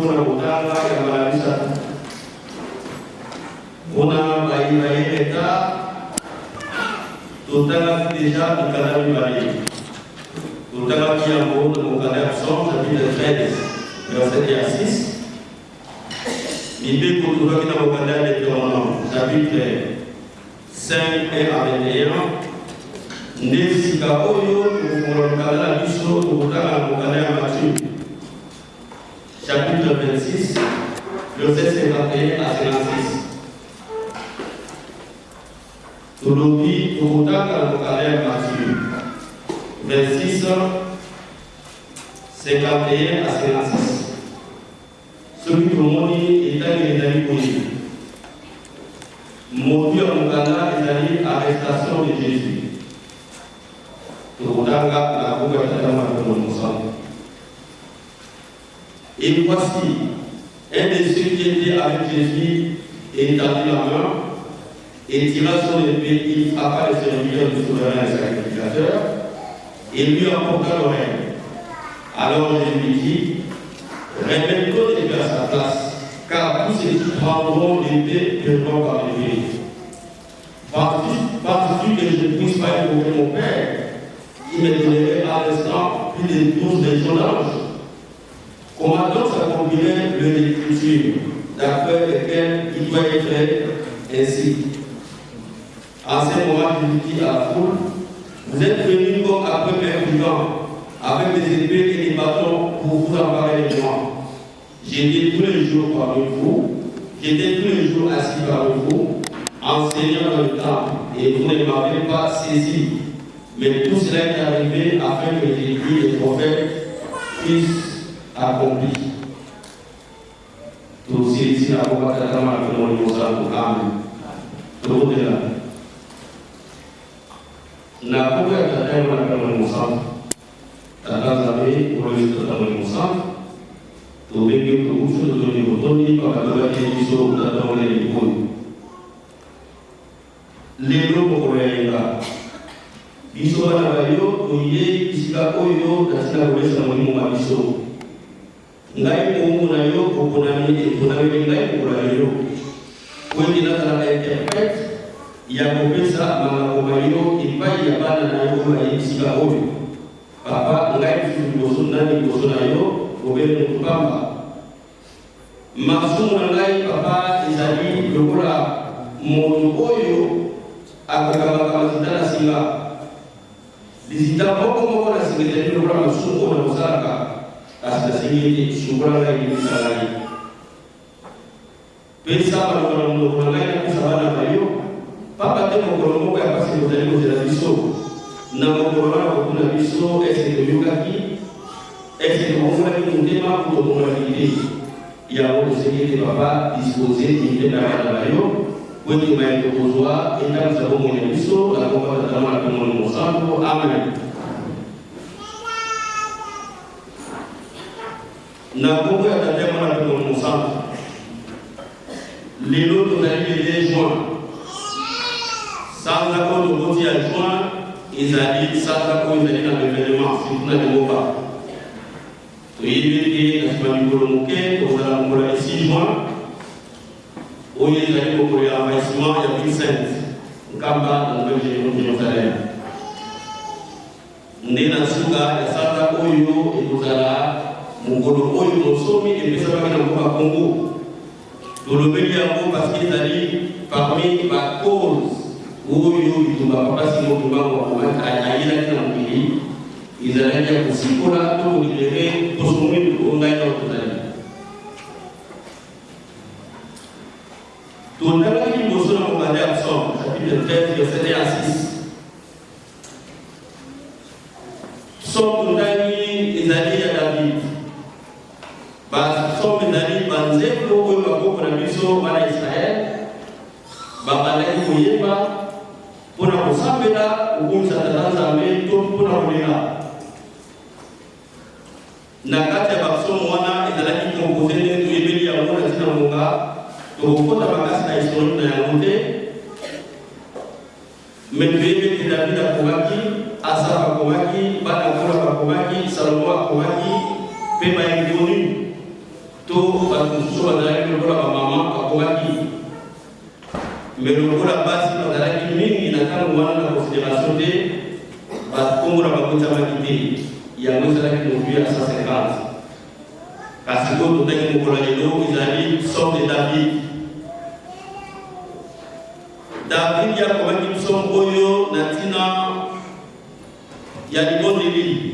kuna kutanga ya malabisa. Kuna bayi leta tutanga déjà ikadami bali. Tutanga kiambo na mukanda absent chapitre 13 verset 6. L'idée pour nous qui avons regardé les Deutéronome, chapitre 5 et à 21, Nesika Oyo, pour regarder la mission, pour regarder la Matthieu, chapitre 26, verset 51 à 56. Tout le dit, pour regarder la Matthieu, 26, 51 à 56. Celui qui est allé pour lui. Mon Dieu, mon canal est allé à l'arrestation de Jésus. Et voici, un de ceux qui était avec Jésus étendit la main et tira son épée, il frappa le serviteur du souverain sacrificateur et lui emporta l'oreille. Alors Jésus lui dit, remets ton épée à sa place, car tous ceux qui prendront l'épée perdront par l'épée. Parce que je ne puisse pas écouter mon Père, qui me donnerait à l'instant plus de 12 légions d'anges. Comment donc s'accomplirait le l'écriture, d'après lequel il doit être ainsi? En ce moment, je dis à la foule, vous êtes venus comme après un brigand, avec des épées et des bâtons pour vous emparer de moi. J'étais tous les jours parmi vous, j'étais tous les jours assis parmi vous, enseignant dans le temple, et vous ne m'avez pas saisi. Mais tout cela est arrivé afin que les écrits des prophètes puissent accomplir. Tout ici, la voix de la Amen. Tout est là. La voix de la tazame uloito tamulimusa tubenge kuhusu tuni botoni pakatoka kiso utatawale likuni lelo mokoyenga biso bana bayo toye bisika oyo tasina kolesa mulimu wa biso ngai mungu na yo okonami ngai kokola yo kwendi natala interprète ya kopesa mangakoma yo epai ya bana na yo oyo bisika oyo papa ngai liboso nani liboso na yo obele mokupamba masumu na ngai papa ezali lokola moto oyo akokangaka mazita na singa lizita moko na singa ezali lokola masumu oyo na kosalaka kasi na singa ete sukola ngai libisa ngai pesa baloko na monoko na ngai napesa bana na yo papa te mokolo moko ya pasi kozali kozela biso na mokolo wana kokuna biso ese toyokaki ese tomonaki motema kutomonaki te yango tosengi ete papa dispose ite na bana na yo po ete mayeke kozwa etamisa bomoi na biso na komba tatama na kombo na mosantu amen. Na kombo ya tatama na kombo na mosantu lelo tozali le 2 juin sanza oyo tokoti ya juin ezali sanza oyo ezali na événement surtout na demoba toyebi ete na nsima mikolo moke tozala mokolo ya 6 juin oyo ezali mokolo ya envahissement ya ville sainte nkamba na nouvelle jérusalem nde na suka ya sanza oyo ekozala mokolo oyo tosomi epesamaki na mboka Congo tolobeli yango parceke ezali parmi bacause oyo bitumba papasi motumbango ayelaki na mokili ezalaki ya kosikola to kolibere posomwidu ongai na tozali tondalaki liboso na mokanda ya psaume chapitre 13 verset 1 à 6 psaume tondani ezali ya David bapsaume ezali banzembo oyo bakoko na biso bana Israele babandaki koyeba mpona kosambela kokumisa tata Nzambe to mpona kolela na kati ya bapsaume wana ezalaki kompoze nde toyebeli yango na ntina monga tokokota makasi na historique na yango te me toyebi ete David akomaki Asaf akomaki bana nkolo bakomaki Salomo akomaki mpe baingoni to bato bazalaki lokola bamama bakomaki me lokola basi bazalaki mingi na ntango wana na considération te bakombo na bakotamaki te yango ezalaki motu ya 150 kasi oyo totaki mokolo lelo ezali somme de David akomaki biso oyo na ntina ya libondeli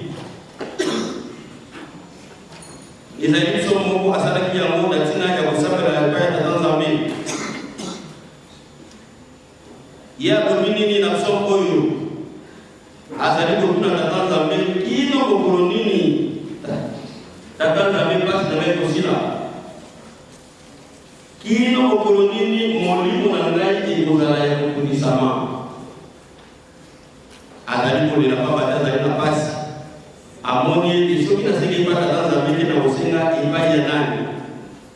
ezali biso moko asalaki yango na ntina ya kosambela epai ya tata Nzambe ye alobi nini na biso oyo azali kotuna tata Nzambe kino mokolo nini tata Nzambe mpasi na ngai kosila kino mokolo nini molimo na ngai ekozala ya kokunisama azali kolela papa azali na pasi amoni ete soki nasengi epai tata Nzambe te na kosenga epai ya nani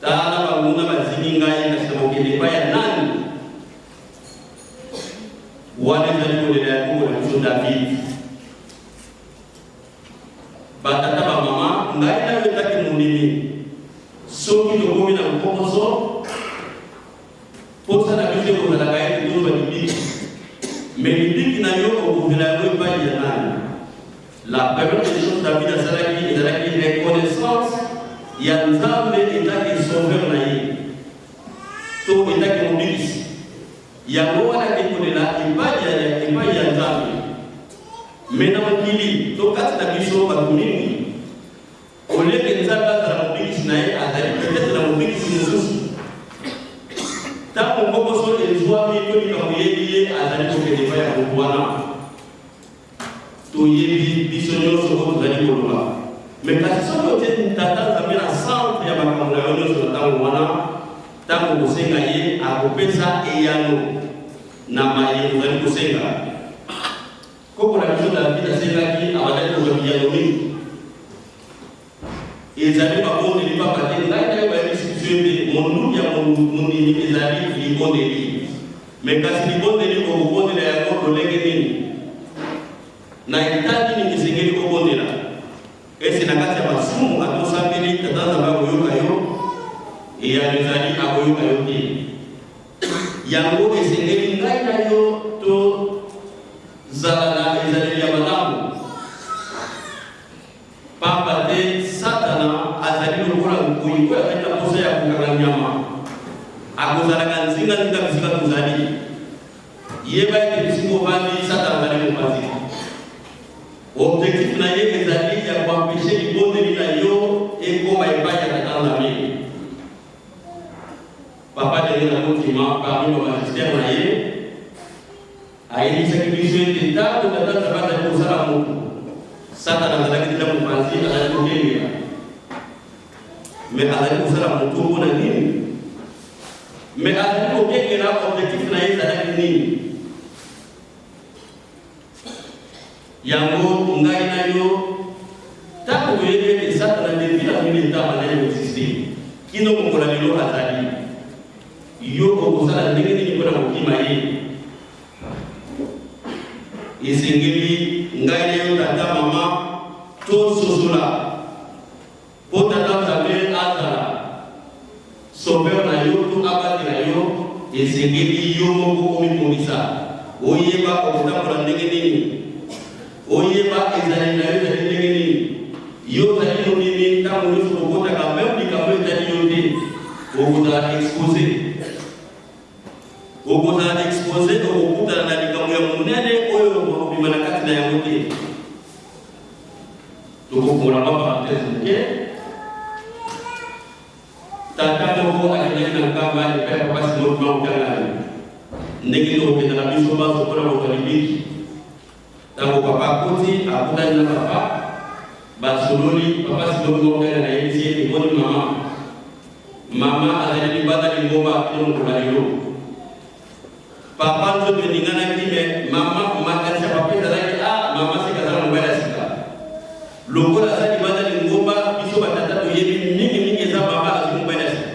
tala banguna bazimi ngai kasi na kokende epai ya nani wana ezali kolela ya kongo na biso David batata bamama ngai nayo etaki molimi soki tokomi na mokokoso posa na biso ekozalaka ye tozoba libiki me libiki na yo okozela yango epai ya nani. La première des choses David asalaki ezalaki reconnaissance ya Nzambe etaki sauveur na ye to etaki mobikisi yango wana ekolela epai ya Nzambe me na mokili to kati na biso bato mingi oleke Nzambe azala mobikisi na ye azali peut-être na mobikisi mosusu ntango mokoso ezwami to likambo yebi ye azali kokende epai ya motu wana toyebi biso nyonso oyo tozali koloba me kasi soki otie tata Nzambe na centre ya makambo na yo nyonso na ntango wana ntango kosenga ye akopesa eyano na mayele ozali kosenga koko na biso David asengaki abandaki kozwa biyano mingi ezali babondeli papa te ngai nayo bayebisi biso ete monduki ya mondimi ezali libondeli me kasi libondeli okobondela yango lolenge nini na etadi nini esengeli kobondela ese na kati ya masumu atosambeli tata Nzambe akoyoka yo eyano ezali akoyoka yo te yango esengeli ngai na yo to zala na ezaleli ya malamu pamba te Satana azali lokola nkoyi oyo azali na posa ya kokanga nyama akozalaka nzinga bisika tozali yeba ete bisika ovandi Satana azali mopanzi objectif na ye ezali ya koampeshe libondeli na yo ekoma epai ya tata Nzambe papa ndenge na kotima parmi bamagistère na ye ayebisaki biso ete ntango tata Nzambe azali kosala motu Satana azalaki deja mopanzi azali kokengela me azali kosala motu mpona nini me azali kokengela objectif na ye ezalaki nini yango ngai na yo ntango toyebi ete Satana depuis la nuit etaba naye koexiste kino mokola lelo azali yo okozala ndenge nini mpona kokima ye esengeli ngai na yo tata mama tososola po tata Nzambe azala sauveur na yo to abati na yo esengeli yo moko omipongisa oyeba okotambola ndenge nini oyeba ezali na yo ezali ndenge nini yo ozali nonini ntango nyonso okotaka meme likambo ezali yo te okozala expose okokutana na likambo ya monene oyo okobima na kati na yango te tokokola ba parenthèse moke tata moko akendaki na nkamba epai ya papa Simon Maokangani ndenge tokokenda na biso baso mpona kozwa libiki ntango papa akoti akutani na papa basololi papa Simon Maokangani ayebisi ete eboni mama azali libanda lingomba kino mokola lelo papa nzoto eninganaki me mama makanisi ya papa ezalaki mama sika azala mobali ya sika lokola aza libanda lingomba biso batata toyebi mingi eza mama azwi mobali ya sika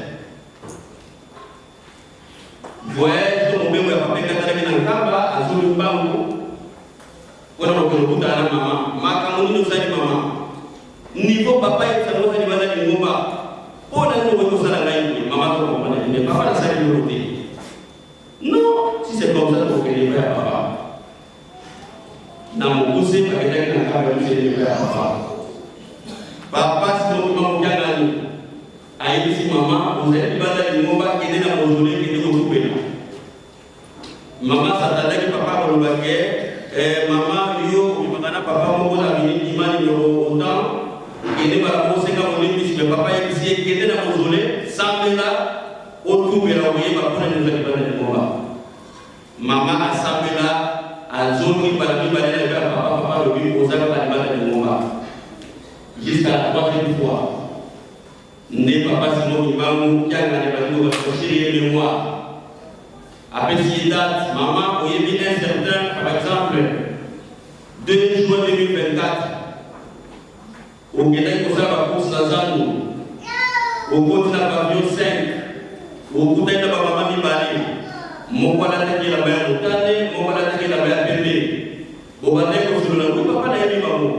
voyage to mobembo ya papa ekatalaki na nkamba azwi mbangu mpona kokokutana na mama makambo nini ozali mama nivo papa esango ozali libanda lingomba On a dit que ça n'a maman comprend, mais papa n'a pas de non, si c'est comme ça, il faut que les frères papa. Dans mon poussé, par exemple, il n'a pas de les frères papa. Papa, si on m'a gagné, aïe, si maman, vous êtes pas dans le moment qui est dans mon journée qui est occupé là. Maman, ça t'a dit que papa, on va gagner, maman, yo, papa, mon bon ami, il m'a dit autant. Il n'est pas pour ce qu'on dit, mais papa est ici, qui était dans mon journée, sans là, autour de la voyée, papa ne nous a pas de combat. Maman a samé là, à zone qui va lui parler avec papa, le lui posa pas de combat. Jusqu'à la troisième fois. Né papa Simon Imam, qui a gagné la vie, va chercher les mémoires. Après ces dates, maman, vous avez un certain, par exemple, 2 juin 2024. Au Québec, on a course dans au côté de la pavillon 5, au côté de la maman Mibali, mon voilà attaqué la mer Moutane, mon voilà attaqué la mer Pépé. Au Bandé, on se le dit, papa n'a pas maman.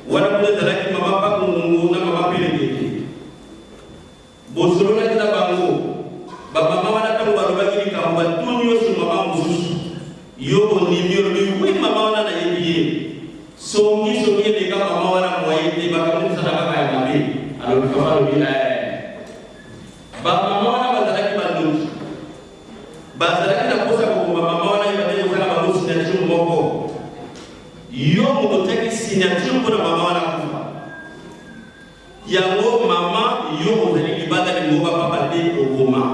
Voilà pour les attaques, maman, pas pour nous, n'a pas payé. Bon, selon la Kita Bango, maman va l'attendre, on va dire qu'il va tout mieux sur maman Moussous. Yo, on est mieux, oui, maman, on a été. Songi les gars, maman, on a moyen de bagages, ça n'a pas à y alors, papa, le village. Maman, on a bazar qui va nous. Bazar qui n'a pas ça pour maman, on a dit que ça va nous signature moko. Yo, mon côté signature pour maman, on a pas. Yango, maman, yo, on a dit que bazar qui va pas parler au coma.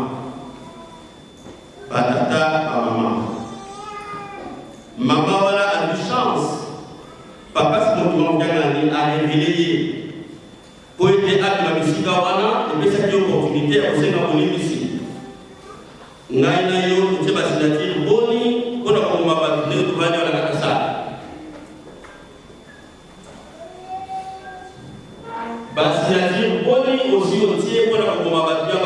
Patata à maman. Maman, on a du chance. Papa, si mon gagné a révélé. Pour aider à la musique, on a cette opportunité à vous aider ici. Naina yo, tu sais, c'est boni, on a comme ma belle, tu vas aller à la casa. Basinatir boni aussi au tiers, on a comme ma belle,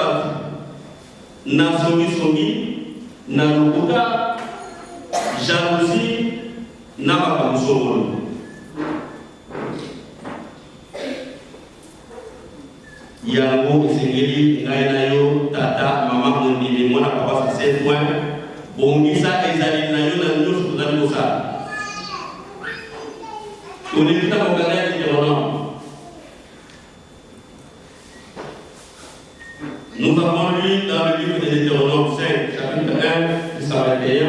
na songi, na lukuta, jalousie, na ma belle. Yango Sengeli, Nainayo, Tata, Maman, Mondi, Mona, Papa, c'est 7 points. Bongisa, Ezali, Nayo, Nayo, Souzani, Mosa. On est tout à mon canal de Deutéronome. Nous avons lu dans le livre de Deutéronome 5, chapitre 1, jusqu'à 21,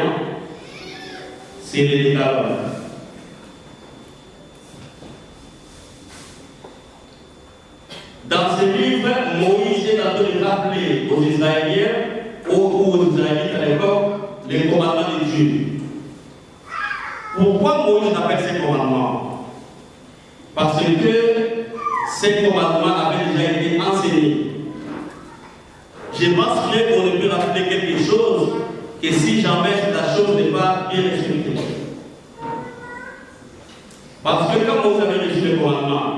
c'est les décalogues. Dans ce livre, Moïse est en train de rappeler aux Israéliens, aux Israélites à l'époque, les commandements de Dieu. Pourquoi Moïse appelle ces commandements? Parce que ces commandements avaient déjà été enseignés. Je pense bien qu'on ne peut rappeler quelque chose que si jamais la chose n'est pas bien respectée. Parce que quand vous avez reçu les commandements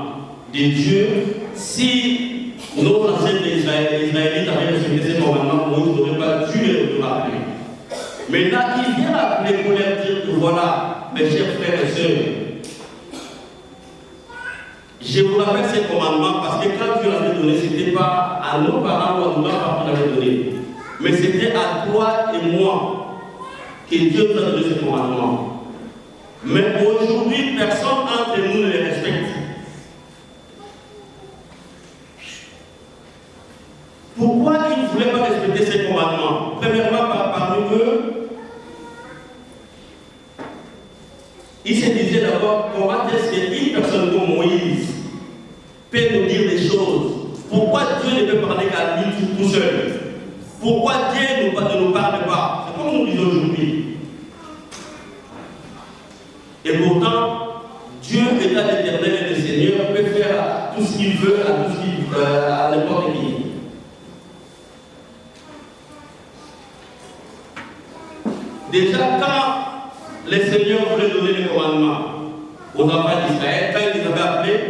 de Dieu, si nos anciens Israélites avaient respecté ces commandements, Moïse n'aurait pas dû les rappeler. Maintenant, il vient rappeler pour leur dire que voilà, mes chers frères et sœurs, je vous rappelle ces commandements parce que quand Dieu l'avait donné, ce n'était pas à nos parents ou à nos parents qui l'avaient donné, mais c'était à toi et moi que Dieu nous a donné ces commandements. Mais aujourd'hui, personne entre nous ne les respecte. Pourquoi ils ne voulaient pas respecter ces commandements? Premièrement, parmi eux, ils se disaient d'abord, comment est-ce qu'une personne comme Moïse peut nous dire des choses? Pourquoi Dieu ne peut parler qu'à lui tout seul? Pourquoi Dieu ne nous parle pas? C'est comme nous disons aujourd'hui. Et pourtant, Dieu, étant l'éternel et le Seigneur, peut faire tout ce qu'il veut à n'importe qui. Déjà, quand les seigneurs voulaient donner les commandements aux enfants d'Israël, quand ils les avaient appelés,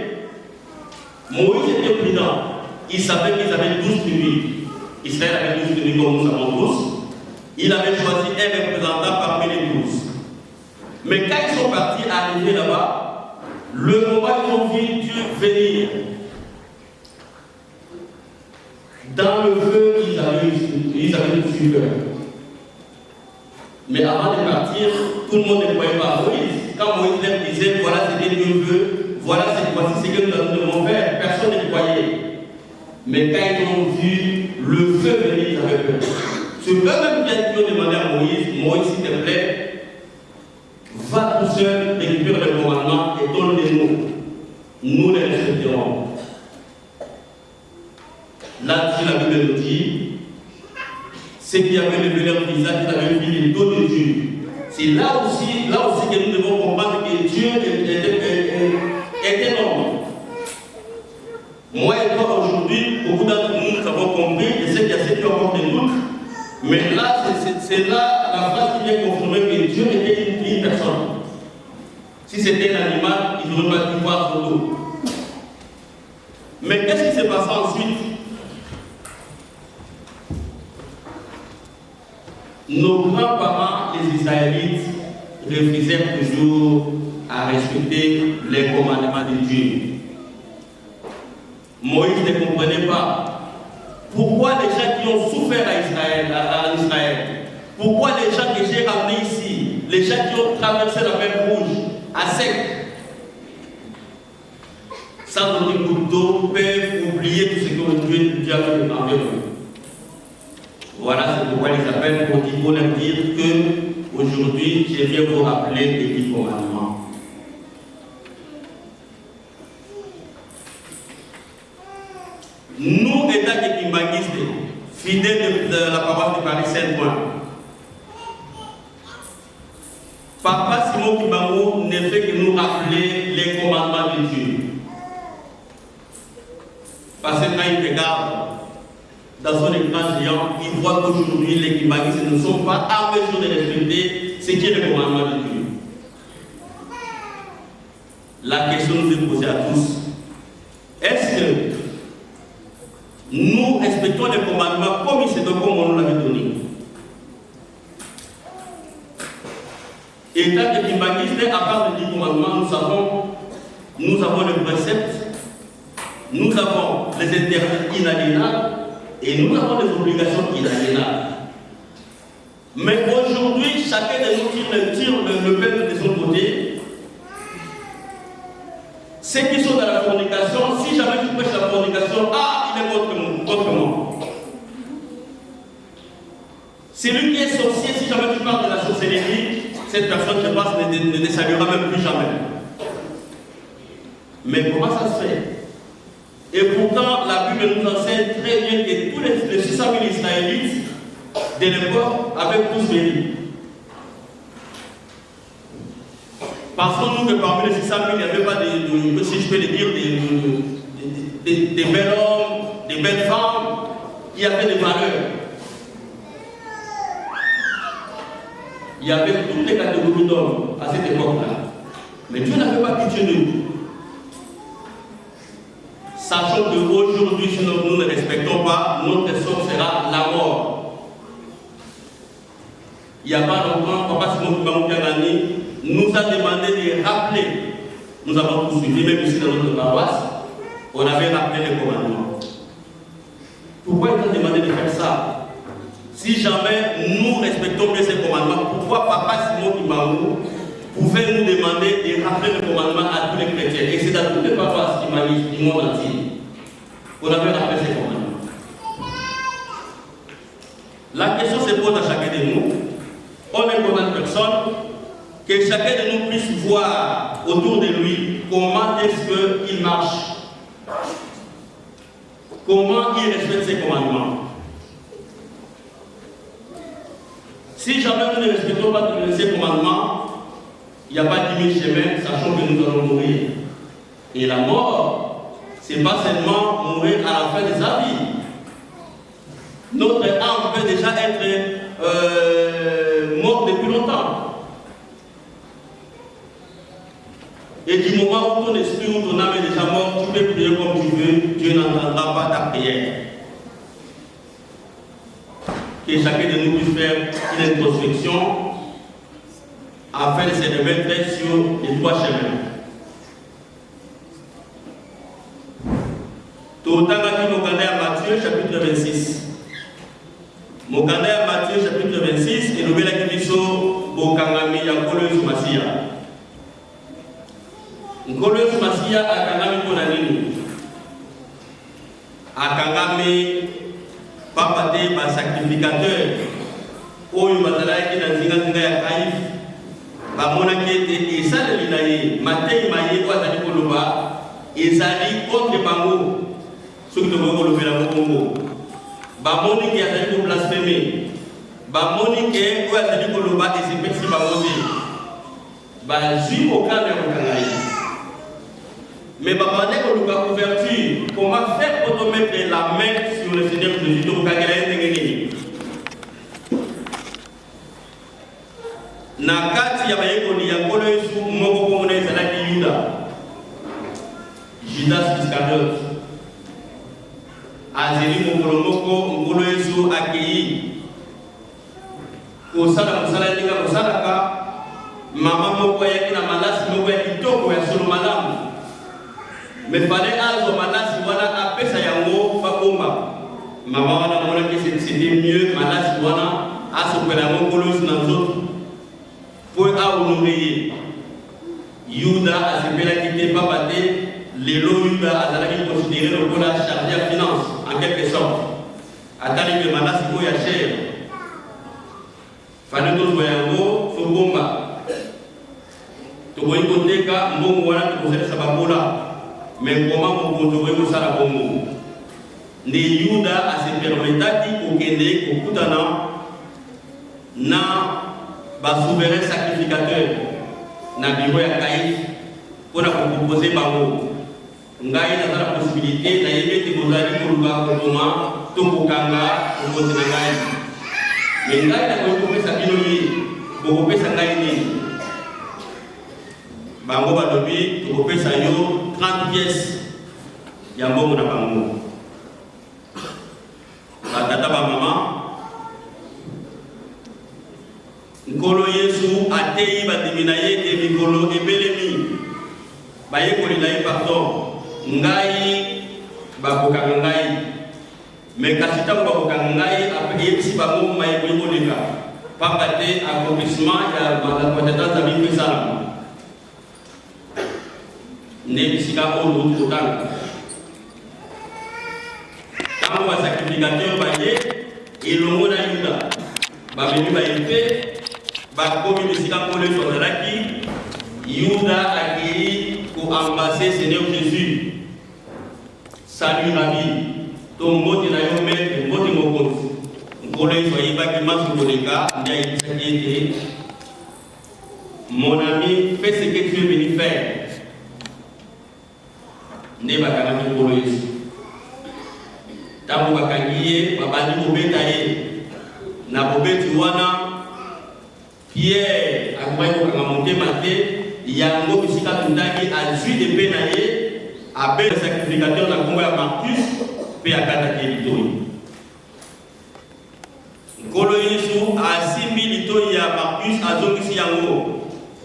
Moïse était prudent. Il savait qu'ils avaient 12 tribus. Israël avait 12 tribus comme nous savons tous. Il avait choisi un représentant parmi les 12. Mais quand ils sont partis arriver là-bas, le moment où ils ont vu Dieu venir, Dans le feu, ils avaient une sueur. Mais avant de partir, tout le monde ne croyait pas à Moïse. Quand Moïse leur disait, voilà ce que Dieu veut, voilà voici ce que nous devons faire, personne ne croyait. Mais quand ils ont vu le feu venir, ils avaient peur. C'est eux-mêmes qui ont demandé à Moïse, Moïse, s'il te plaît, va tout seul, récupère le commandement et donne-les-nous. Nous les respecterons. Là-dessus, la Bible nous dit, ceux qui avaient levé leur visage, ils avaient vu les dos de Dieu. C'est là aussi que nous devons comprendre que Dieu est énorme. Moi et toi aujourd'hui, beaucoup d'entre nous, nous avons compris, et c'est qu'il y a ceux qui ont encore des doutes, mais là, c'est là la phrase qui vient confirmer que Dieu était une personne. Si c'était un animal, il n'aurait pas dû voir son dos. Mais qu'est-ce qui s'est passé ensuite? Nos grands-parents, les Israélites, refusèrent toujours à respecter les commandements de Dieu. Moïse ne comprenait pas pourquoi les gens qui ont souffert à Israël, pourquoi les gens que j'ai ramenés ici, les gens qui ont traversé la mer Rouge à sec, sans donner goutte d'eau, peuvent oublier tout ce que Dieu a fait envers eux. Voilà, c'est pourquoi ils appellent pour leur dire que aujourd'hui, je viens vous rappeler les 10 commandements. Nous, État Kimbanguiste, fidèles de la paroisse de Paris Saint-Ouen, Papa Simon Kimbangu ne fait que nous rappeler les commandements de Dieu. Parce que quand il regarde dans son écran géant, il voit qu'aujourd'hui les Kimbanguistes ne sont pas en mesure de respecter ce qui est le commandement de Dieu. La question nous est posée à tous. Est-ce que nous respectons les commandements comme il se doit, comme on nous l'avait donné? État de Kimbanguiste, à part les 10 commandements, nous avons le précepte, nous avons les interdits inaliénables et nous avons les obligations inaliénables. Mais aujourd'hui, chacun de nous tire le peuple de son côté. Ceux qui sont dans la fornication, si jamais tu prêches la fornication, il est contre moi. Celui qui est sorcier, si jamais tu parles de la sorcellerie, cette personne, je pense, ne te saluera même plus jamais. Mais comment ça se fait? Et pourtant, la Bible nous enseigne très bien que tous les 600 000 Israélites de l'époque avaient tous béni. Pensons-nous que parmi les 600 000, il n'y avait pas si je peux le dire, des bels hommes, des belles femmes qui avaient des valeurs. Il y avait toutes les catégories d'hommes à cette époque-là. Mais Dieu n'avait pas pitié de nous. Sachant qu'aujourd'hui, si nous ne respectons pas, notre sort sera la mort. Il n'y a pas longtemps, Papa Simon Kimbangu nous a demandé de rappeler. Nous avons tout suivi, même ici dans notre paroisse, on avait rappelé les commandements. Pourquoi il nous a demandé de faire ça? Si jamais nous respectons bien ces commandements, pourquoi Papa Simon Kimbangu pouvait nous demander de rappeler les commandements à tous les chrétiens? Et c'est dans toutes les paroisses du monde entier qu'on avait rappelé ces commandements. La question se pose à chacun de nous. On ne condamne personne. Que chacun de nous puisse voir autour de lui comment est-ce qu'il marche, comment il respecte ses commandements. Si jamais nous ne respectons pas ces commandements, il n'y a pas 10 000 chemins, sachant que nous allons mourir. Et la mort, ce n'est pas seulement mourir à la fin de sa vie. Notre âme peut déjà être morte depuis longtemps. Et du moment où ton esprit ou ton âme est déjà mort, tu peux prier comme tu veux, Dieu n'entendra pas ta prière. Que chacun de nous puisse faire une introspection afin de se remettre sur les 3 chemins. Tout le temps, à Matthieu, chapitre 25, 26. Mokanda ya Matthieu chapitre 26 et lobela kibiso bokangami ya nkolo Yesu Masiya. Nkolo Yesu Masiya akangami mpona nini? Akangami papa te ba sacrificateur oyo bazalaki na nzinga ya Kaifi bamonaki ete esaleli na ye matei maye oyo azali koloba ezali contre bango soki tokoki kolobela mokongo bamoni ke azali koblaspheme bamoni ke oyo azali koloba esepelisi bango te bazwi mokano ya kokanga ye mais babande koluka couverture comment faire pour te mettre la main sur le Seigneur Jésus tokokangela ye ndenge nini na kati ya bayekoli ya nkolo Yesu moko komona ezalaki Yuda Judas Iscariote azeli mokolo moko nkolo Yesu akei kosala mosala ndenge kosalaka mama moko ayaki na malasi moko ya kitoko ya solo malamu me fale azwa malasi wana apesa yango bakomba mama wana monaki c'était mieux malasi wana asopela yango nkolo Yesu na nzoto pour honorer Yuda asepelaki te papa te lelo Yuda azalaki considéré comme la chargé à finance en quelque sorte atali ke malasi oyo ya cher fale tozwa yango tobomba tokoki koteka mbongo wana tokosalisa babola mais koma mokonzi okoki kosala bongo nde Yuda asepermetaki kokende kokutana na souverain sacrificateur na biro ya Kaifi pour proposer bango ngai na la possibilité na yebete kozali koluka kokoma to kokanga kokote na ngai mais ngai na kopesa bino ni kopesa ngai ni bango balobi kopesa yo 30 pièces ya mbongo na bango batata ba mama nkolo Yesu atei badimina ye te mikolo ebelemi bayekoli na ye pardon ngai bakokanga ngai me kasi ntango bakokanga ngai eyebisi bango mayekoli koleka pamba te accomplissement ya compétence ya bino esalama nde bisika oyo outi kotanga ntango basacrificateur baye elongo na Yuda bamemi baye mpe bakomi bisika nkolo Yesu azalaki Yuda akei koambase Seigneur Jésus salut rabi to mbote na yo maître mbote mokonzi nkolo Yesu ayebaki masu koleka nde ayebisaki ete mon ami fais ce que tu es venu faire nde bakangaki nkolo Yesu ntango bakangi ye babandi kobeta ye na bobeti wana Pierre akomaki kokanga motema te yango bisika tundaki azwi epe na ye abeli sacrificateur na nkombo ya Marcus mpe akataki litoi nkolo Yesu asimbi litoi ya Marcus azongisi yango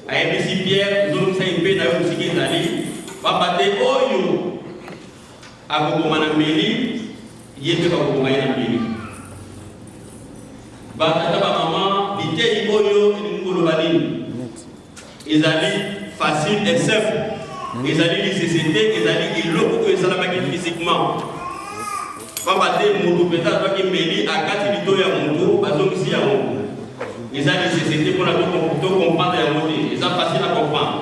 ayebisi Pierre zongisa epe na yo bisika ezali pamba te oyo akokoma na mbeli ye mpe bakokoma ye na mbeli batata bamama bitei oyo elingi koloba nini ezali facile et simple ezali lisesete ezali eloko oyo esalamaki physiquement pamba te moto mpenza azwaki mbeli akati litoi ya moto bazongisi yango eza lisesete mpona tocomprendre yango te eza facile à comprendre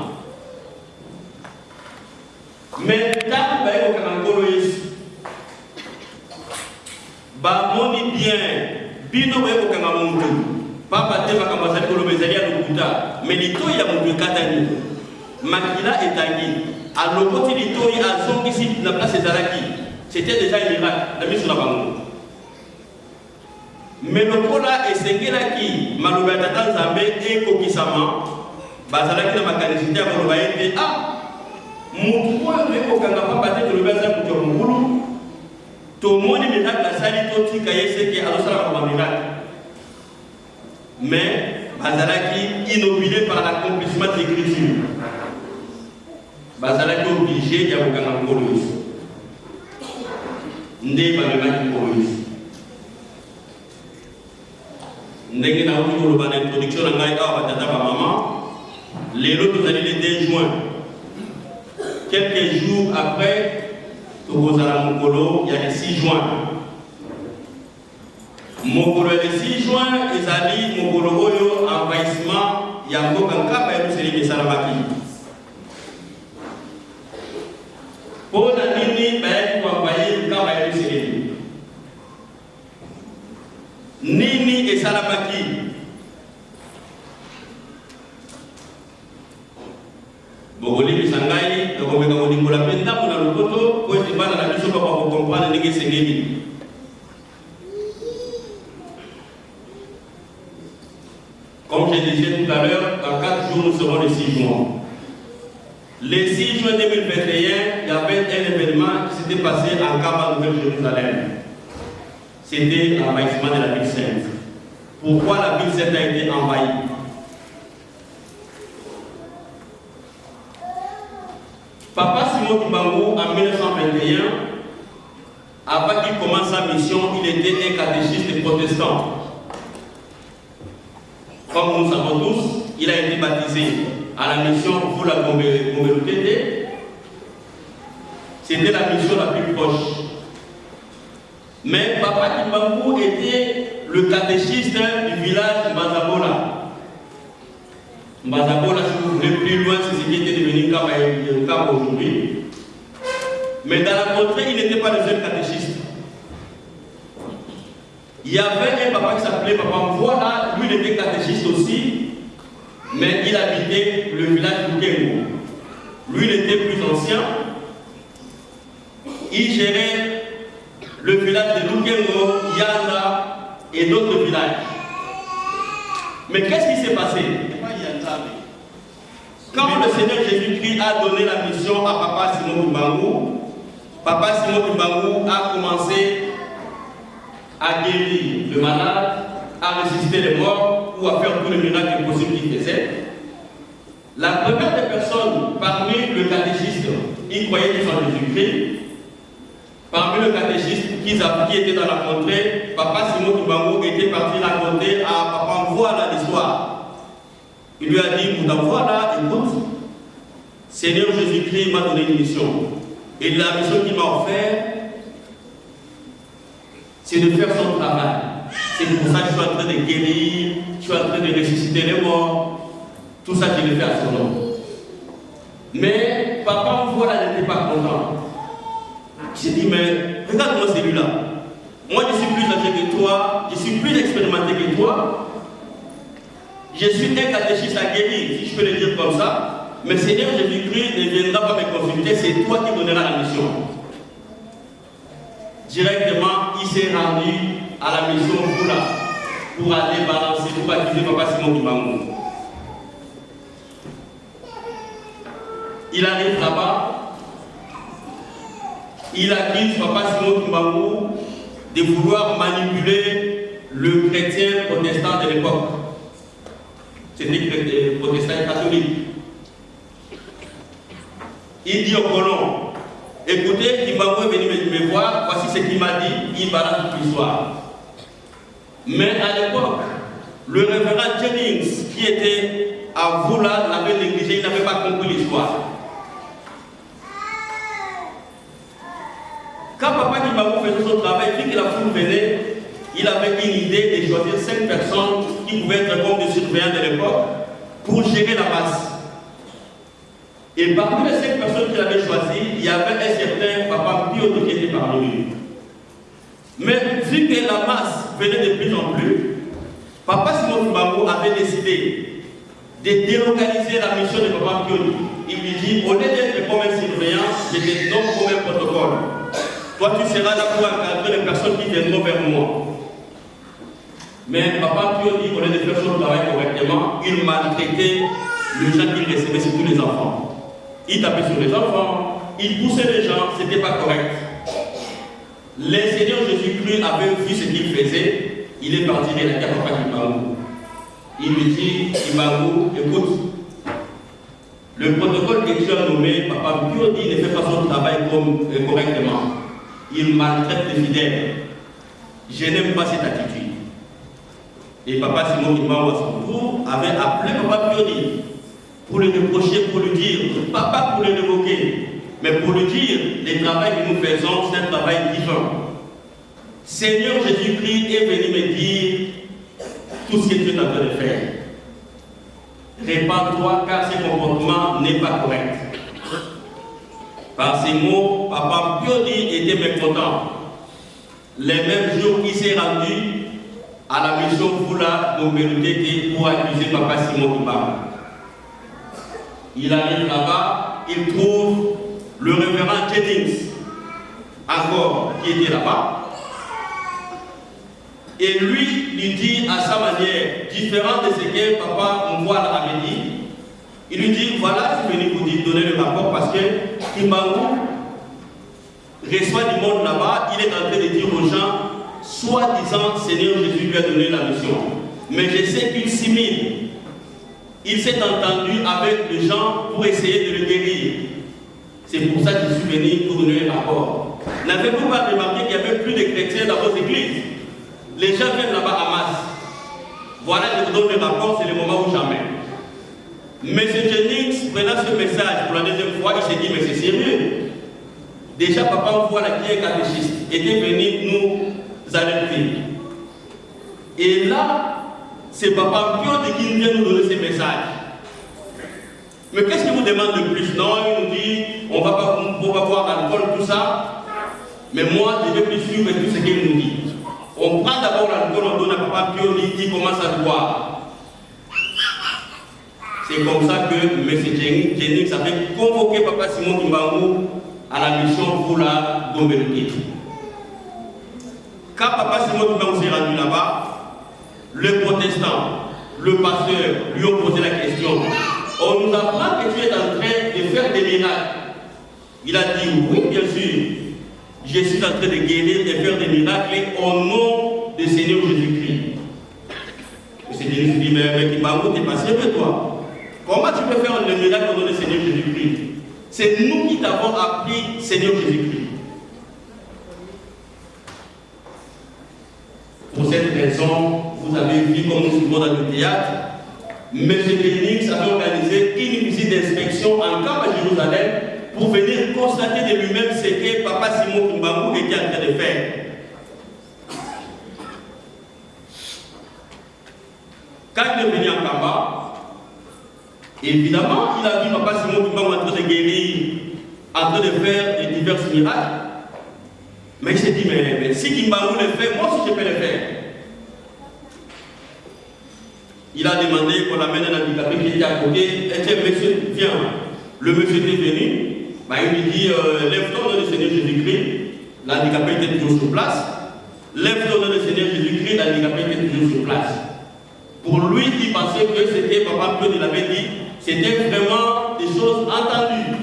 mais ntango baye kokanga nkolo Yesu bamoni bien bino boye kokanga moto papa te makambo azali koloba ezali ya lokuta mais litoi ya moto ekatani makila etangi alokoti litoi azongisi na place ezalaki c'était déjà un miracle na miso na bango mais lokola esengelaki maloba ya tata Nzambe ekokisama bazalaki na makanisité ya koloba ete motu oyo ekokanga papa te tolobi aza moto ya mokulu tomoni miracle asali totika ye seke azosala ba miracle mais bazalaki inobulé par l'accomplissement de l'écriture bazalaki obligé ya kokanga nkolo Yesu nde bamemaki nkolo Yesu ndenge na outi koloba na introduction na ngai awa batata ba maman lelo tozali le 2 juin quelques jours après tokozala mokolo ya le 6 juin mokolo ya le 6 juin ezali mokolo oyo envahissement ya mboka nkamba ya Yerusalemi esalamaki mpo na nini bayaki koenvaye nkamba ya Yerusalemi nini esalamaki bokolibisa ngai nakomeka kolimbola mpe ntango na lopoto po ete bana na biso baka kokomprendre ndenge esengeli. Comme je disais tout à l'heure, dans 4 jours nous serons le 6 juin. Le 6 juin 2021, il y avait un événement qui s'était passé en Kaba, Nouvelle-Jérusalem. C'était l'envahissement de la ville sainte. Pourquoi la ville sainte a été envahie? Papa Simon Kimbangu, en 1921, avant qu'il commence sa mission, il était un catéchiste protestant. Comme nous savons tous, il a été baptisé à la mission pour la communauté. C'était la mission la plus proche. Mais Papa Kimbangu était le catéchiste du village Mbazabola. Mbazabola, si vous voulez plus loin, c'est ce qui était devenu Kaba aujourd'hui. Mais dans la contrée, il n'était pas le seul catéchiste. Il y avait un papa qui s'appelait Papa Mvoila, lui il était catéchiste aussi, mais il habitait le village de Kengo. Lui il était plus ancien, il gérait le village de Lukengo, Yanda et d'autres villages. Mais qu'est-ce qui s'est passé? Quand le Seigneur Jésus-Christ a donné la mission à Papa Simon Kimbangu, Papa Simon Kimbangu a commencé à guérir le malade, à ressusciter les morts ou à faire tous les miracles possibles qu'il faisait. La première des personnes parmi le catéchiste, ils croyaient qu'ils sont Jésus-Christ. Parmi le catéchiste qui était dans la contrée, Papa Simon Kimbangu était parti raconter à Papa Mvoila l'histoire. Il lui a dit, voilà, écoute, Seigneur Jésus-Christ m'a donné une mission. Et la mission qu'il m'a offerte, c'est de faire son travail. C'est pour ça que je suis en train de guérir, je suis en train de ressusciter les morts. Tout ça, je le fais à son nom. Mais Papa Mvoila n'était pas content. J'ai dit, mais regarde-moi celui-là. Moi, je suis plus âgé que toi, je suis plus expérimenté que toi. Je suis un catéchiste à guérir, si je peux le dire comme ça. Mais Seigneur Jésus-Christ ne viendra pas me consulter, c'est toi qui donneras la mission. Directement, il s'est rendu à la mission Foula pour aller balancer, pour accuser Papa Simon Kimbangu. Il arrive là-bas, il accuse Papa Simon Kimbangu de vouloir manipuler le chrétien protestant de l'époque. C'était protestant et catholique. Il dit au colon, écoutez, Kimbangu est venu me voir, voici ce qu'il m'a dit, il balance toute l'histoire. Mais à l'époque, le révérend Jennings, qui était à Voula, l'avait négligé, il n'avait pas compris l'histoire. Quand Papa Kimbangu faisait son travail, puis que la foule venait, il avait une idée de choisir 5 personnes qui pouvaient être comme des surveillants de l'époque pour gérer la masse. Et parmi les 5 personnes qu'il avait choisies, il y avait un certain Papa Pio qui était parmi lui. Mais vu que la masse venait de plus en plus, Papa Simon Kimbangu avait décidé de délocaliser la mission de Papa Pio. Il lui dit, au lieu d'être comme un surveillant, je te donne comme un protocole. Toi, tu seras là pour encadrer les personnes qui viendront vers moi. Mais Papa Pio dit, au lieu de faire son travail correctement, il maltraitait les gens qu'il recevait, surtout les enfants. Il tapait sur les enfants, il poussait les gens, ce n'était pas correct. Le Seigneur Jésus-Christ avait vu ce qu'il faisait, il est parti relater à Papa Kimbangu. Il lui dit, Kimbangu, écoute, le protocole que tu as nommé, Papa Pio dit, ne fait pas son travail correctement. Il maltraite les fidèles. Je n'aime pas cette attitude. Et Papa Simon Kimbangu, à son tour, avait appelé Papa Pioni pour le reprocher, pour lui dire, pas pour le révoquer, mais pour lui dire, le travail que nous faisons, c'est un travail différent. Seigneur Jésus-Christ est venu me dire tout ce que tu es en train de faire. Répare-toi car ce comportement n'est pas correct. Par ces mots, Papa Pioni était mécontent. Les mêmes jours, il s'est rendu à la mission Foula d'Obeluté pour accuser Papa Simon Kimbangu. Il arrive là-bas, il trouve le révérend Jennings, encore, qui était là-bas. Et lui dit à sa manière, différente de ce que Papa Mvoile avait dit, il lui dit, voilà, je suis venu vous donner le rapport parce que Kimbangu reçoit du monde là-bas, il est en train de dire aux gens, soi-disant, Seigneur Jésus lui a donné la mission. Mais je sais qu'il s'imite. Il s'est entendu avec les gens pour essayer de le guérir. C'est pour ça que je suis venu pour donner le rapport. N'avez-vous pas remarqué qu'il y avait plus de chrétiens dans vos églises? Les gens viennent là-bas à masse. Voilà, je vous donne le rapport, c'est le moment où jamais. M. Jennings, prenant ce message pour la deuxième fois, il s'est dit, mais c'est sérieux. Déjà, Papa Mvoile, qui est catéchiste, était venu nous alerter. Et là, c'est Papa Pioni qui vient nous donner ces messages. Mais qu'est-ce qu'il vous demande de plus? Non, il nous dit, on va pas boire l'alcool, tout ça. Mais moi, je vais plus suivre tout ce qu'il nous dit. On prend d'abord l'alcool, on donne à Papa Pioni qui commence à boire. C'est comme ça que M. Jennings avait convoqué Papa Simon Kimbangu à la mission Foula d'Obeluté. Quand Papa Simon Kimbangu s'est rendu là-bas, le protestant, le pasteur lui ont posé la question. On nous apprend que tu es en train de faire des miracles. Il a dit oui, bien sûr. Je suis en train de guérir et faire des miracles au nom du Seigneur Jésus-Christ. Le Seigneur dit, mais Kimbangu, tu es pas sérieux toi? Comment tu peux faire le miracle au nom du Seigneur Jésus-Christ? C'est nous qui t'avons appris Seigneur Jésus-Christ. Pour cette raison, vous avez vu comme nous suivons dans le théâtre, M. Jennings avait organisé une visite d'inspection en camp à Jérusalem pour venir constater de lui-même ce que Papa Simon Kimbangu était en train de faire. Quand il est venu en Kamba, évidemment, il a vu Papa Simon Kimbangu en train de guérir, en train de faire des divers miracles. Mais il s'est dit, mais si Kimbangu le fait, moi aussi je peux le faire. Il a demandé qu'on l'amène un handicapé qui était à côté. Et tiens, monsieur, viens. Le monsieur était venu. Il lui dit, lève-toi au nom du Seigneur Jésus-Christ. L'handicapé était toujours sur place. Lève-toi au nom du Seigneur Jésus-Christ. L'handicapé était toujours sur place. Pour lui, il pensait que c'était, Papa Pioni l'avait dit, c'était vraiment des choses entendues.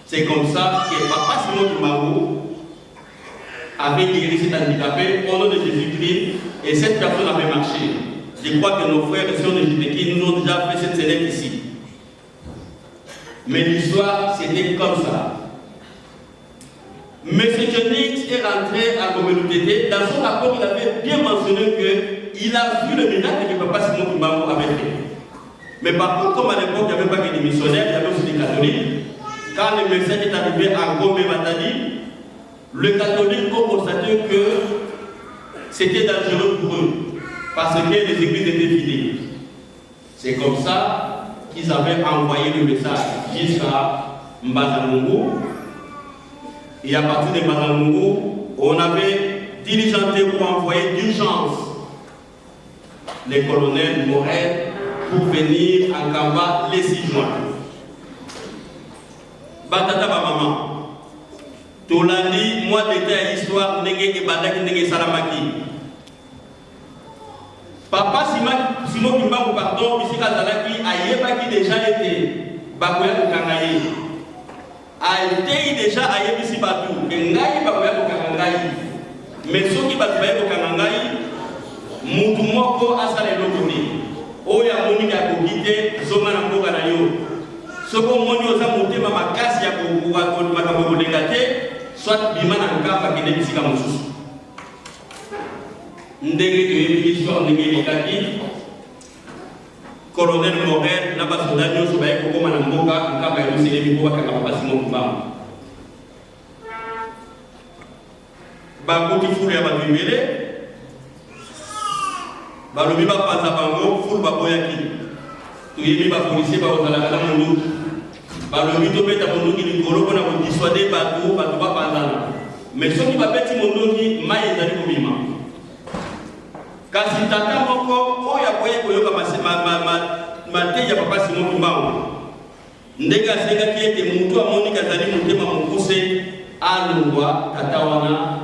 C'est comme ça que Papa Simon Kimbangu avait guéri cet handicapé au nom de Jésus-Christ et cette personne avait marché. Je crois que nos frères et sœurs de JTK nous ont déjà fait cette scène ici. Mais l'histoire, c'était comme ça. M. Jennings est rentré à Obeluté. Dans son rapport, il avait bien mentionné qu'il a vu le miracle que Papa Simon Kimbangu avait fait. Mais par contre, comme à l'époque, il n'y avait pas que des missionnaires, il y avait aussi des catholiques. Quand le message est arrivé à Gombe Matadi, le catholique a constaté que c'était dangereux pour eux, parce que les églises étaient vidées. C'est comme ça qu'ils avaient envoyé le message jusqu'à Mbazangungu. Et à partir de Mbazangungu, on avait diligenté pour envoyer d'urgence les colonels Morel pour venir à Kamba les 6 juin. Batata ba maman. Tolandi, moi détail histoire, nege et badaki nege salamaki. Papa Simon Kimbangu, pardon, ici Kazalaki, ayebaki déjà été bakoya kokangaye. Aïté déjà ayebisi batu, ngai bakoya kokangaye. Mais ceux qui bakoya kokangaye, mutu moko asala eloko. Oya monika kokite, zoma na mboka na yo. Soko moni oza motema makasi ya kokolenga te, soit bima na nkamba kende bisika mosusu. ndenge toyebi histoire ndenge elekaki colonel Morel na basoda nyonso baye kokoma na mboka nkamba ya Yerusalemi mpo bakanga papa Simon Kimbangu bakuti fulu ya bato ebele balobi bapanza bango fulu baboyaki toyebi bapolisier bakozalaka na monduki balobi tobeta monduki likolo mpona kodissuade bato bapanzana mais soki babeti monduki mai ezali kobima kasi tata moko oyo akoye koyoka mateyi ya papa Simon Kimbangu ndenge asengaki ete mutu amoni kazali motema mokuse alongwa tata wana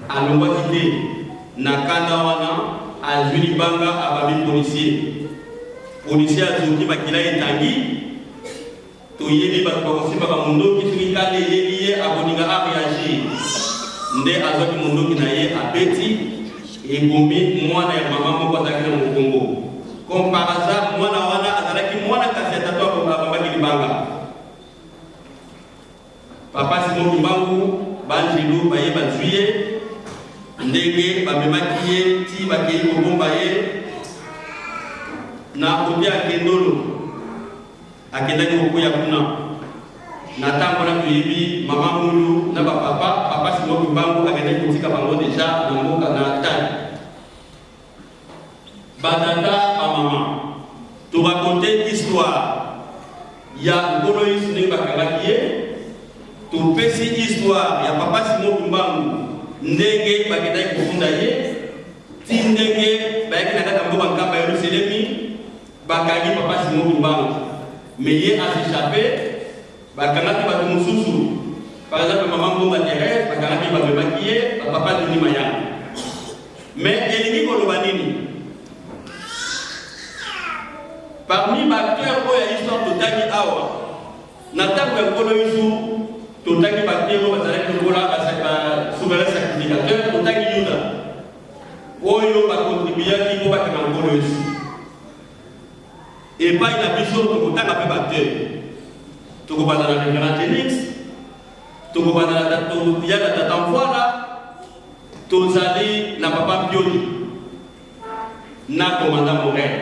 alongwaki te na kanda wana azwi libanga ababi policier azuki makila etangi toyebi bato bakosimbaka mondoki soki kale eyebi ye akoninga areagir nde azwaki mondoki na ye abeti ebomi mwana ya mama moko azalaki na mokongo comme par hasard mwana wana azalaki mwana kasi ya tata abambaki libanga papa Simon Kimbangu banjelu baye bazwi ye ndenge bamemaki ye ti bakei kobomba ye na kote akendolo akendaki kokoya kuna na ntango na toyebi mama mulu na papa Simon Kimbangu akendaki kotika bango deja na mboka na tali batata bamama torakonte histoire ya ngolo yesu ndenge bakangaki ye topesi histoire ya papa Simon Kimbangu ndenge bakendaki kofunda ye ti ndenge bayaki na kati ya mboka nkamba ya Yerusalemi bakangi papa Simon Kimbangu mais ye aséchappé bakangaki bato mosusu par exemple mama Mbonga Thérèse bakangaki bamemaki ye papa Denis Mayanga mais elingi koloba nini parmi baacteurs oyo ya histoire totangi awa na ntango ya nkolo yesu totangi baacteurs oyo bazalaki lokola souverain sacrificateur totangi Yuda oyo bakontribuyaki mpo bakanga nkolo yesu epai na biso tokotanga mpe baacteur tokobanda na révérend Jenix tokobanda na tata Mvwala tozali na papa Mpioli na commandant Morel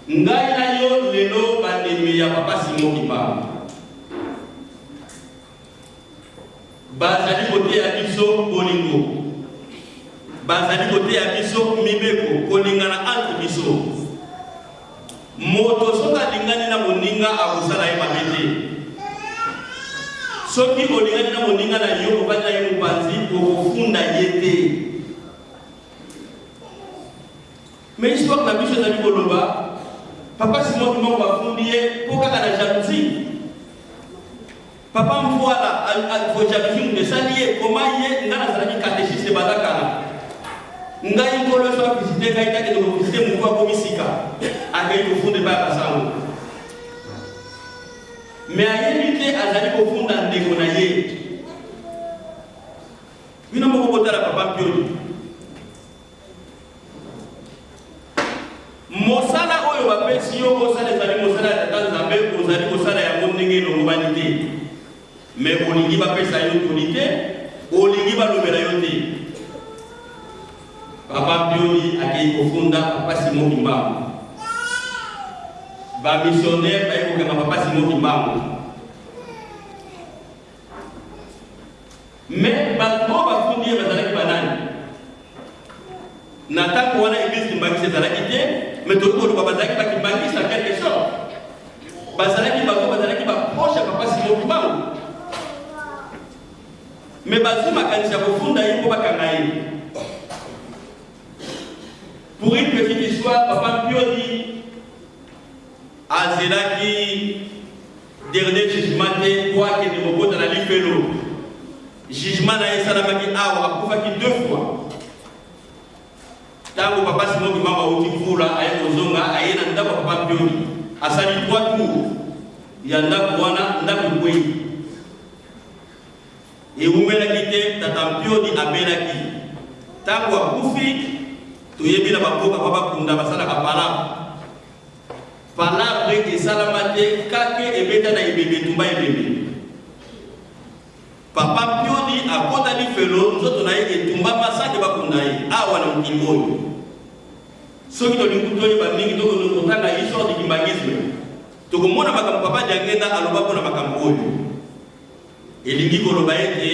ngai na yo lelo bandemi ya papa Simon Kimbangu bazali kote ya biso bolingo bazali kote ya biso mibeko kolingana entre biso moto soki alingani na moninga akosala ye mabe te soki olingani na moninga na yo obandi na ye mopanzi okofunda ye te mais histoire na biso ezali koloba papa Simon Kimbangu bafundi ye mpo kaka na jalousie papa Mvwala fo jalousie esali ye koma ye nga nazalaki catéchiste bazakala ngai nkolo so avisite ngai takende kovisite motu akomisika akei kofunde epai ya basango mais ayebi te azali kofunda ndeko na ye bino moko kotala papa Mpioli mosala oyo bapesi yo osala ezali mosala ya tata Nzambe ozali kosala yango ndenge elongobani te mais olingi bapesa yo toli te olingi balobela yo te papa Mpioli akei kofunda papa Simon Kimbangu bamissionnaire baye kokanga papa Simon Kimbangu mais bato oyo bafundi ye bazalaki banani na ntango wana église Kimbangisi ezalaki te mais tokoki koloba bazalaki bakimbangisa quelque sorte bazalaki bato bazalaki baproche ya papa Simon Kimbangu mais bazwi makanisi ya kofunda ye mpo bakanga ye. Pour une petite histoire, papa Mpioli azelaki dernier jugement pour que de robot dans la lifelo. Jugement na esalamaki awa akufaki 2 fois. Tango papa Simon Kimbangu uti fula aye kozonga aye na ndako papa Mpioli asali 3 tours ya ndako wana ndako kwei. Eumelaki te tata Mpioli abelaki. Tango akufi toyebi na bakoka kwa bakunda basalaka palabre esalama te kake ebeta na ebebe tumba ebebe papa pioni akota ni felo nzoto na ye tumba masake bakunda ye awa na mkimboyo soki to linkuto ba mingi to ko tanga iso de kimbangisme to ko mona makambo papa jangenda aloba ko na makambo oyo elingi ko loba ete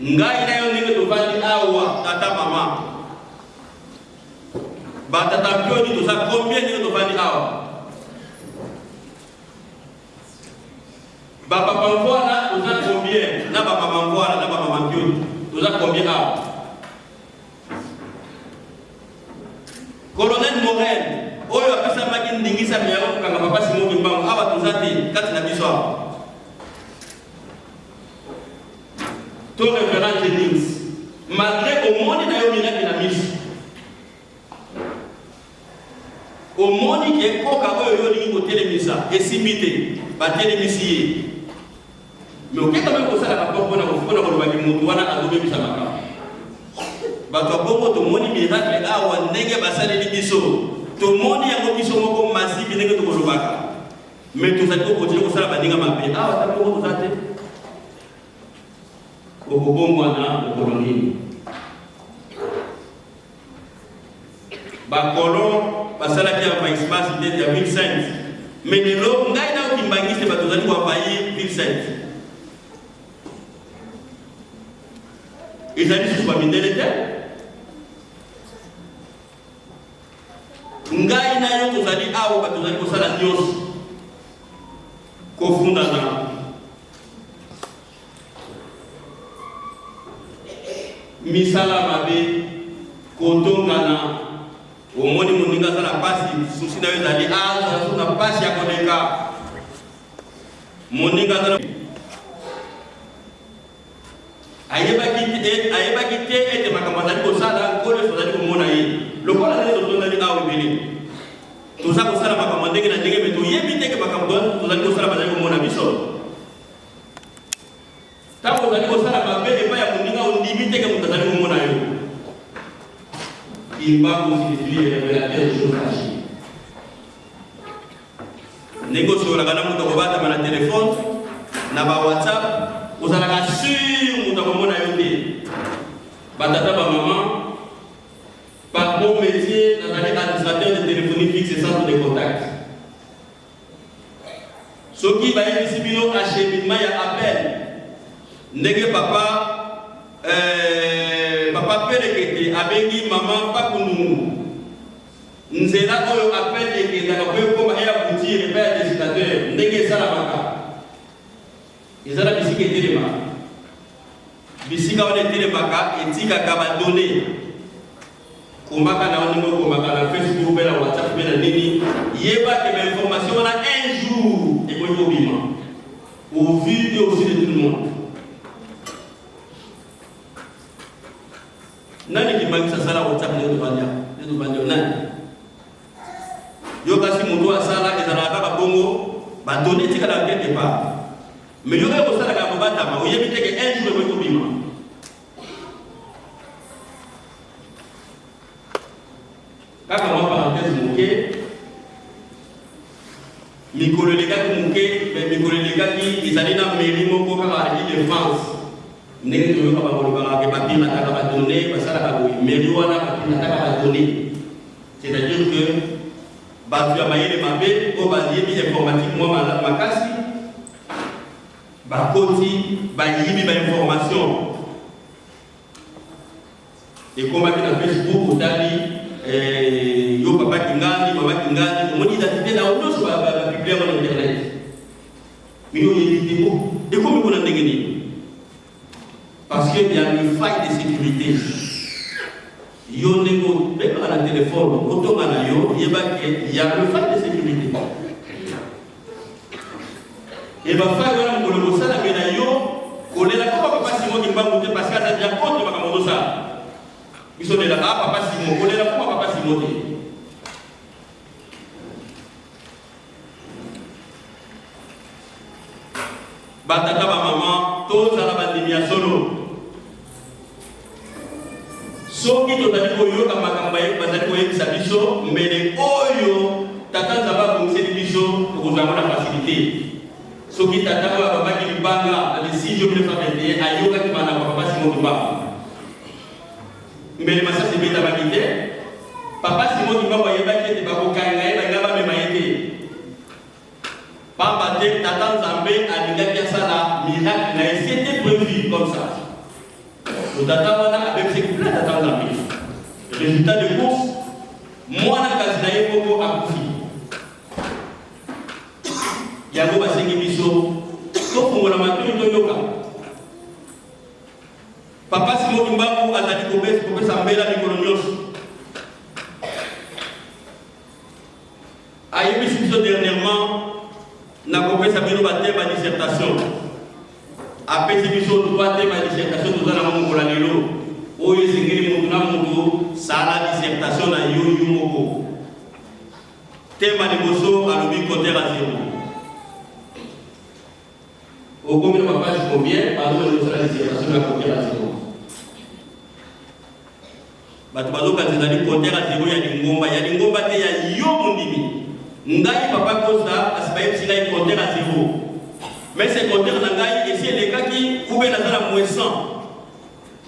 ngai na yo ninge to bandi awa tata mama ba tata pioni to sa combien ninge to bandi awa ba papa mvola to sa combien na ba mama mvola na ba mama pioni to sa combien awa Colonel Morel oyo apesa maki ndingisa meya ko kanga papa simo bimbango awa to sa te kati na biso to révérend Jennings malgré au monde na yo minaki na miso au monde qui koka oyo yo lingi ko telemisa esimite ba telemisi ye mais au keta même ko sala ka pona ko fona ko ba mutu wana adobe bisa maka ba to bongo to moni miracle awa ndenge basale li biso to moni yango biso moko masibi ndenge to ko lobaka mais to sa ko ko sala ba ndinga mabe awa ta bongo to zate okobongwa na okolonini bakolo basalaki envahissement cité ya ville sainte mais lelo ngai na okimbangise bato zali koenvahir ville sainte ezali susu bamindele te ngai na yo tozali awa bato zali kosala nyonso kofundana misala mabe kotongana omoni moninga azala pasi susi na yo ezali azala so na pasi ya koleka moninga azala ayebaki te ete makambo azali kosala nkolo so azali komona ye lokola ndenge tozondali awa ebele toza kosala makambo ndenge na ndenge me toyebi teke makambo tozali kosala bazali komona biso ntango ozali kosala mabe epai ya moninga ondimi teke moto azali komona yo imbango sifili révélateur de choses cachées ndenge osololaka na moto kobatama na telefone na ba whatsapp ozalaka sur moto akomona yo te batata bamama par mon métier nazali administrateur de téléphonie fixe et centre de contact soki bayebisi bino acheminement ya appel ndenge papa pelekete abengi mama pakunungu nzela oyo appel ekendaka po ekoma eya boutir epai ya destinateur ndenge esalamaka ezala bisika etelemaka bisika wana etelemaka etikaka badone komaka na ndenge okomaka na Facebook mpe na WhatsApp mpe na nini yebake bainformation wana un jour ekoki kobima au vu et aussi de tout le monde nani kimangisa sala WhatsApp ndio tubandia nani yo kasi mutu asala ezala kaka bongo ba donner tika la quelque part mais yo ko sala ka bata ma oyebi teke un jour ko bima kaka mo parenthèse moke mikolo lega moke mais mikolo lega ki izali na mairie moko kaka Île de France ndenge to yoka bakolobaka ke papier nataka badonné basala ka boye mairie wana papier nataka badonné c'est-à-dire que bato ya mayele mabe oyo bayebi informatique mwa makasi bakoti bayibi bainformation ekomaki na Facebook otali yo papa kingandi mama kingandi omoni identité na nyonso babiblia wana na internet mino yebi te ekomi kuna ndenge nini parce qu'il y a une faille de sécurité. Yo nego même à la téléphone, autant à la yo, il y a une faille de sécurité. Et ma faille voilà pour le bossa la mena yo, on est là comme papa Simon qui va monter parce qu'il a déjà contre ma maman ça. Ils sont là papa Simon, on est là comme papa Simon. Batata ba maman, tous à la bandimia solo. Soki tozali koyoka makambo bazali koyebisa biso mbele oyo tata nzamba akomiseli biso tokozala na facilité soki tata oyo babaki libanga na le 6 juillet 1921 te ayoka ki bana papa Simon Kimbangu mbele masasi beta bakite papa Simon Kimbangu ayebaki ete bakokanga ye bangaba mema ye te pamba te tata Nzambe alingaki asala miracle na ye c'était prévu comme ça le tata wana abebisaki mpena tata Nzambe résultat de course mwana kasi na ye moko akufi yango basengi biso tofungola matoi toyoka papa Simon Kimbangu azali kopesa mbela mikolo nyonso ayebisi biso dernièrement na kopesa bino batema dissertation apesi biso 3 tema dissertation toza na mongola lelo oyo esengeli motu na motu sala dissertation na yo moko tema liboso alobi compteur à zéro au combien de pages combien pardon de la dissertation à compteur à zéro bato bazoka ezali compteur à zéro ya lingomba te ya yo mondimi ngai papa kosa asibayebisi ngai compteur à zéro mais ce compteur na ngai esi elekaki ube nazala moins 100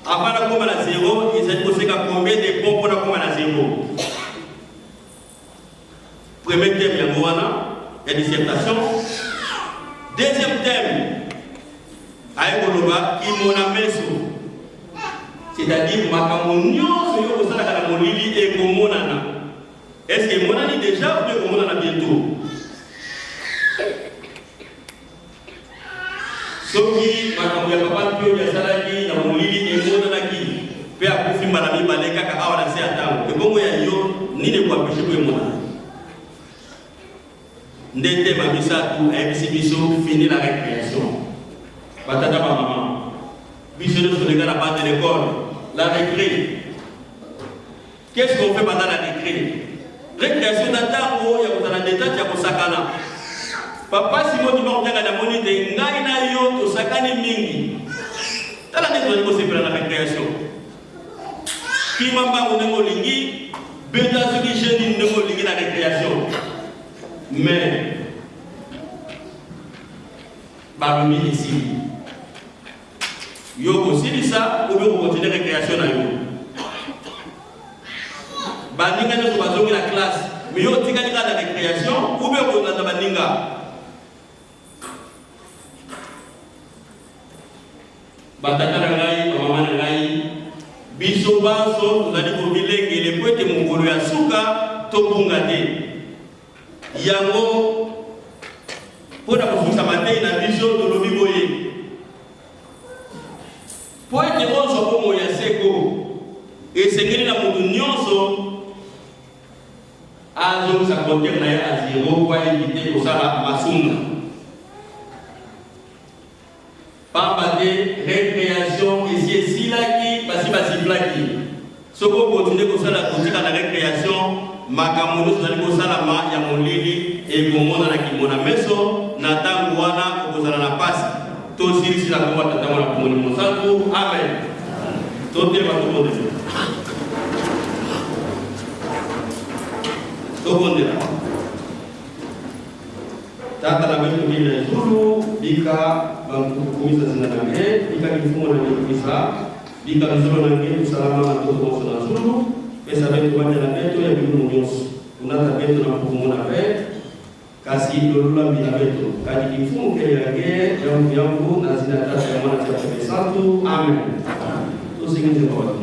avant de commencer à zéro, ils ont posé combien de bons pour commencer à zéro. Premier thème, il y a la dissertation. Deuxième thème, Aïkoloba, qui m'en a mis c'est-à-dire, Makamonio, c'est le conseil de la Monili et Komonana. Est-ce que Monani déjà ou bien Komonana bientôt? Soki makambo papa pio ya salaki na mulili emona naki pe akufi malami baleka ka awa na se atango ke bongo ya yo nini kwa peshe ko emona ndete babisa tu ebisi biso fini la récréation batata ba maman biso sur les gars la base de l'école la récré qu'est-ce qu'on fait pendant la récré récréation d'atango ya kutana détail ya kosakana papa Simon Kimbangu na monite ngai na yo to sakani mingi tala ndio ko sepela na récréation kimamba ngo lingi beta soki jeune ngo lingi na récréation mais baromi ici yo aussi ça ou bien continuer récréation na yo baninga no bazongi la classe mais yo tika na récréation ou bien ko na baninga batata na ngai mama na ngai biso baso tozali kobilengele po ete mokolo ya suka tobunga te yango mpo na kofusa matei na biso tolobi boye po ete ozwa bongo ya seko esengeli na motu nyonso azongisa compteur na ye a zéro po evite kosala masunga pamba te récréation ici silaki basi blaki soko continuer kosala kotika na récréation makamono tozali kosalama ya molili ekomona na kimona meso na ntango wana okozala na pasi tosilisila komba tatango na pomoni mosantu amen totelema tobondela tata na wetu bila zulu bika bamtukumiza zina nange bika kifungo na kukumisa bika nzolo nange usalama na toto moso na zulu pesa betu wanja na betu ya bilu nyonso unata betu na kukumona be kasi dolula bila betu kadi kifungo ke yange yangu na zina tata ya mwana tia santu amen tusingize kwa watu.